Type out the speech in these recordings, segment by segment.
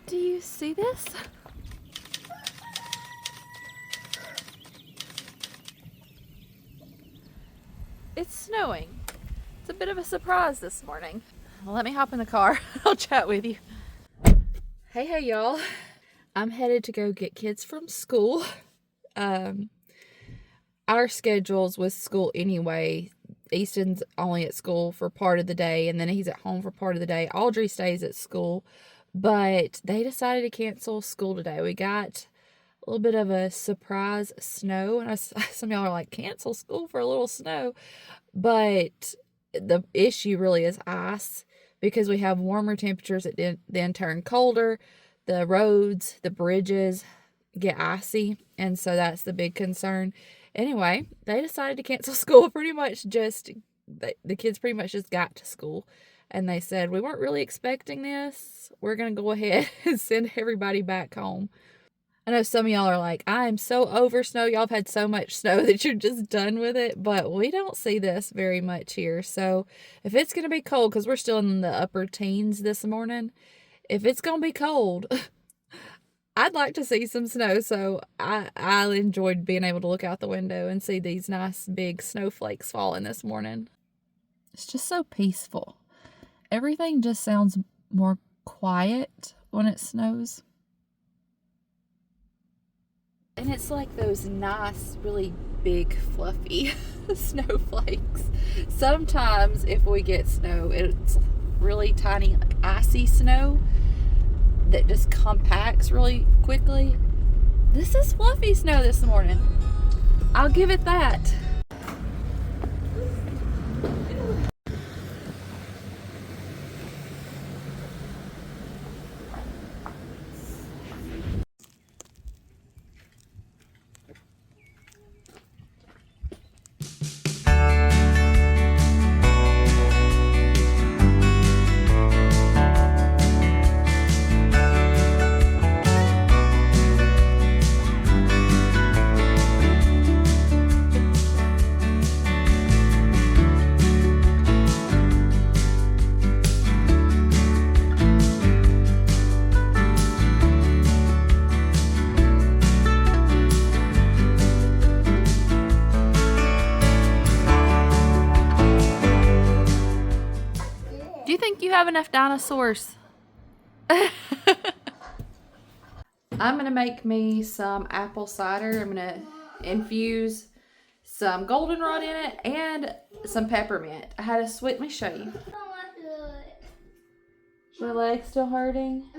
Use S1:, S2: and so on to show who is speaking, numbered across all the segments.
S1: Do you see this? It's snowing. It's a bit of a surprise this morning. Well, let me hop in the car. I'll chat with you. Hey y'all. I'm headed to go get kids from school. Our schedules with school anyway. Easton's only at school for part of the day, and then he's at home for part of the day. Audrey stays at school, but they decided to cancel school today. We got a little bit of a surprise snow, and some of y'all are like, cancel school for a little snow, but the issue really is ice, because we have warmer temperatures that then turn colder. The roads, the bridges get icy, and so that's the big concern. Anyway, they decided to cancel school pretty much the kids pretty much just got to school, and they said, we weren't really expecting this. We're going to go ahead and send everybody back home. I know some of y'all are like, I am so over snow. Y'all have had so much snow that you're just done with it, but we don't see this very much here. So if it's going to be cold, because we're still in the upper teens this morning, if it's going to be cold, I'd like to see some snow. So I enjoyed being able to look out the window and see these nice big snowflakes falling this morning. It's just so peaceful. Everything just sounds more quiet when it snows. And it's like those nice, really big, fluffy snowflakes. Sometimes if we get snow, it's really tiny, like icy snow that just compacts really quickly. This is fluffy snow this morning. I'll give it that. Do you think you have enough dinosaurs? I'm going to make me some apple cider. I'm going to infuse some goldenrod in it and some peppermint. I had let me show you. Your leg's still hurting?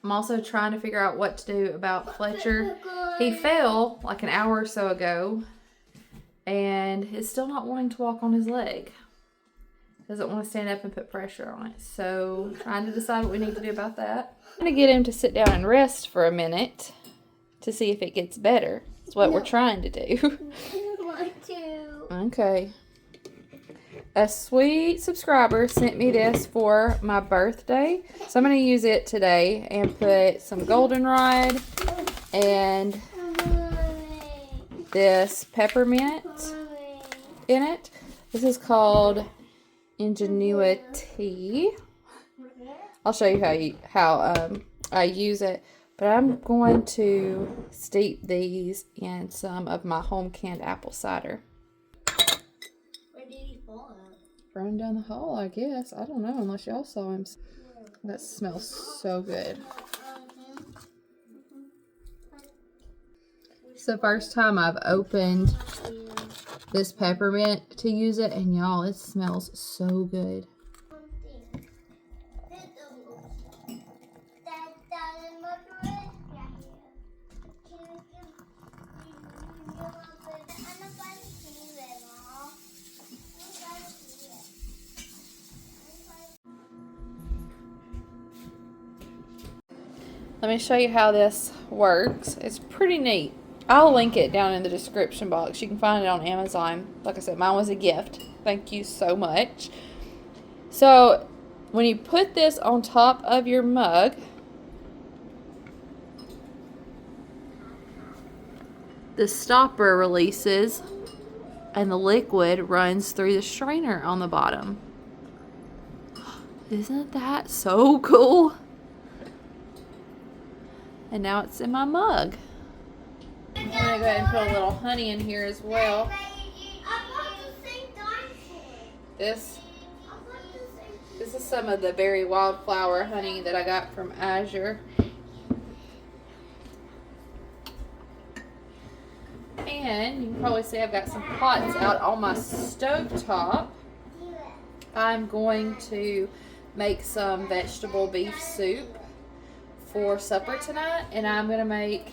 S1: I'm also trying to figure out what to do about Fletcher. He fell like an hour or so ago and is still not wanting to walk on his leg. Doesn't want to stand up and put pressure on it. So trying to decide what we need to do about that. I'm going to get him to sit down and rest for a minute to see if it gets better. That's what we're trying to do.
S2: I want to.
S1: Okay. A sweet subscriber sent me this for my birthday. So I'm going to use it today and put some goldenrod and this peppermint in it. This is called Ingenuity. I'll show you how I use it, but I'm going to steep these in some of my home canned apple cider.
S2: Where did he fall at?
S1: Running down the hall, I guess. I don't know, unless y'all saw him. That smells so good. It's the first time I've opened this peppermint to use it, and y'all, it smells so good. Let me show you how this works. It's pretty neat. I'll link it down in the description box. You can find it on Amazon. Like I said, mine was a gift. Thank you so much. So, when you put this on top of your mug, the stopper releases and the liquid runs through the strainer on the bottom. Isn't that so cool? And now it's in my mug. I'm going to go ahead and put a little honey in here as well. This is some of the berry wildflower honey that I got from Azure. And you can probably see I've got some pots out on my stovetop. I'm going to make some vegetable beef soup for supper tonight, and I'm going to make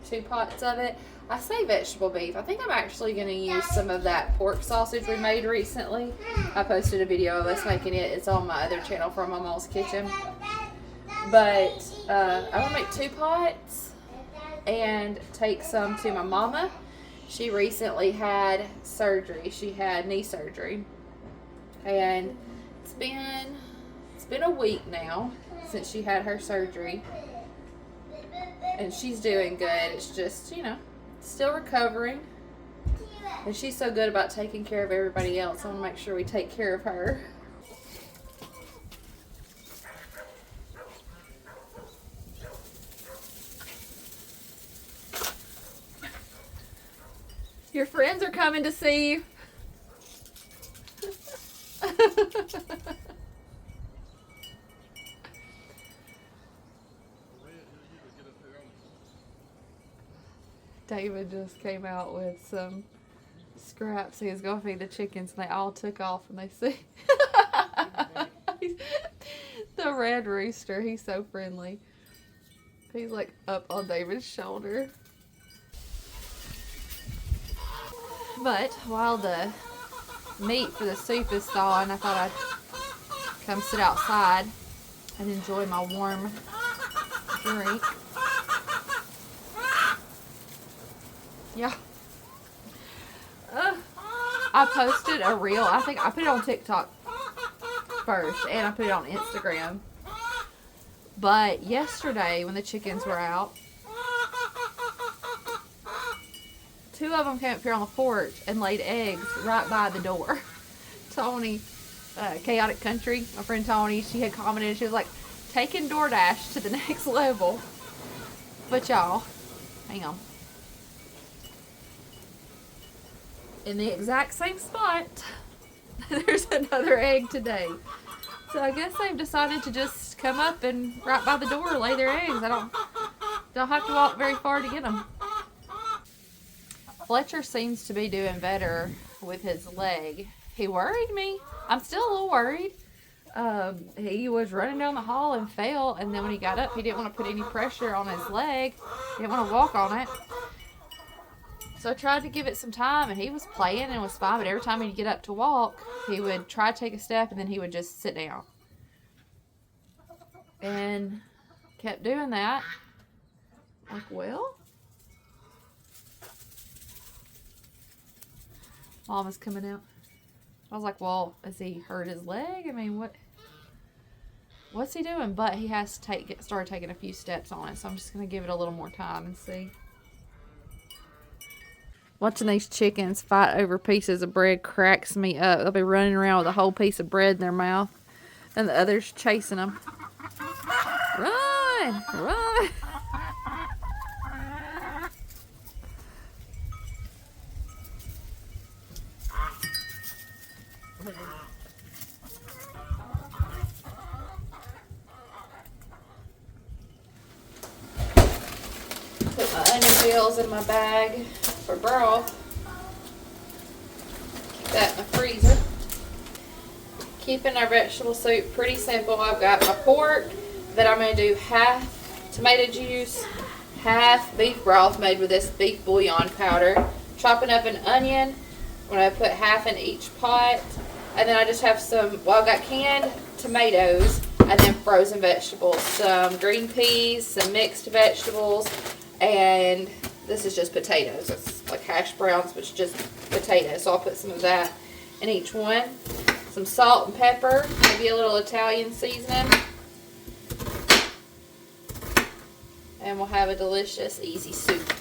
S1: 2 pots of it. I say vegetable beef. I think I'm actually going to use some of that pork sausage we made recently. I posted a video of us making it. It's on my other channel from Mama's Kitchen. But I'm going to make 2 pots and take some to my mama. She recently had surgery. She had knee surgery. And it's been a week now since she had her surgery. And she's doing good. It's just, you know, still recovering. And she's so good about taking care of everybody else. I want to make sure we take care of her. Your friends are coming to see you. David just came out with some scraps. He was going to feed the chickens, and they all took off, and they see the red rooster. He's so friendly. He's like up on David's shoulder. But while the meat for the soup is thawing, I thought I'd come sit outside and enjoy my warm drink. Yeah. I posted a reel. I think I put it on TikTok first, and I put it on Instagram. But yesterday, when the chickens were out, 2 of them came up here on the porch and laid eggs right by the door. Tony, Chaotic Country, my friend Tony, she had commented, she was like, taking DoorDash to the next level. But y'all, hang on. In the exact same spot, there's another egg today. So I guess they've decided to just come up and right by the door lay their eggs. I don't have to walk very far to get them. Fletcher seems to be doing better with his leg. He worried me. I'm still a little worried. He was running down the hall and fell, and then when he got up, he didn't want to put any pressure on his leg. He didn't want to walk on it. So I tried to give it some time, and he was playing and was fine, but every time he'd get up to walk, he would try to take a step, and then he would just sit down. And kept doing that. Like, well, Mama's coming out. I was like, well, has he hurt his leg? I mean, what's he doing? But he has to start taking a few steps on it, so I'm just going to give it a little more time and see. Watching these chickens fight over pieces of bread cracks me up. They'll be running around with a whole piece of bread in their mouth, and the others chasing them. Run! Run! Put my onion peels in my bag for broth. Keep that in the freezer. Keeping our vegetable soup pretty simple. I've got my pork that I'm going to do half tomato juice, half beef broth made with this beef bouillon powder. Chopping up an onion. I'm going to put half in each pot. And then I just have some, well, I've got canned tomatoes and then frozen vegetables. Some green peas, some mixed vegetables, and this is just potatoes. It's like hash browns, but it's just potatoes. So I'll put some of that in each one. Some salt and pepper, maybe a little Italian seasoning. And we'll have a delicious, easy soup.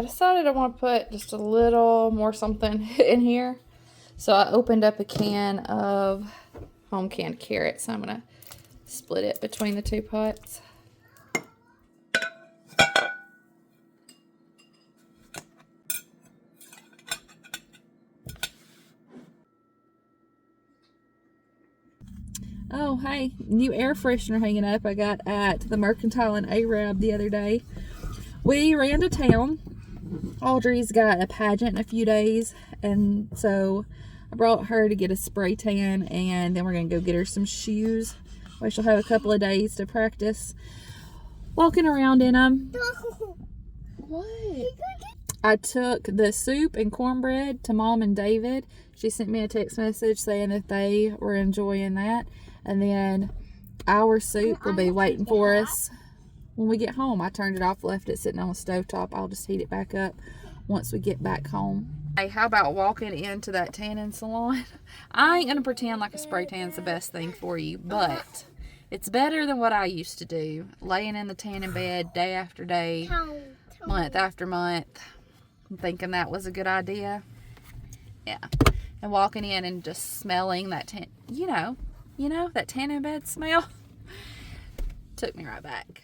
S1: I decided I want to put just a little more something in here. So I opened up a can of home canned carrots. So I'm going to split it between the 2 pots. Oh, hey, new air freshener hanging up I got at the Mercantile in Arab the other day. We ran to town. Audrey's got a pageant in a few days, and so I brought her to get a spray tan, and then we're going to go get her some shoes. She'll have a couple of days to practice walking around in them. What? I took the soup and cornbread to Mom and David. She sent me a text message saying that they were enjoying that. And then our soup will be waiting for us when we get home. I turned it off, left it sitting on the stovetop. I'll just heat it back up once we get back home. Hey, how about walking into that tanning salon? I ain't gonna pretend like a spray tan's the best thing for you, but it's better than what I used to do. Laying in the tanning bed day after day, month after month, thinking that was a good idea. Yeah. And walking in and just smelling that that tanning bed smell took me right back.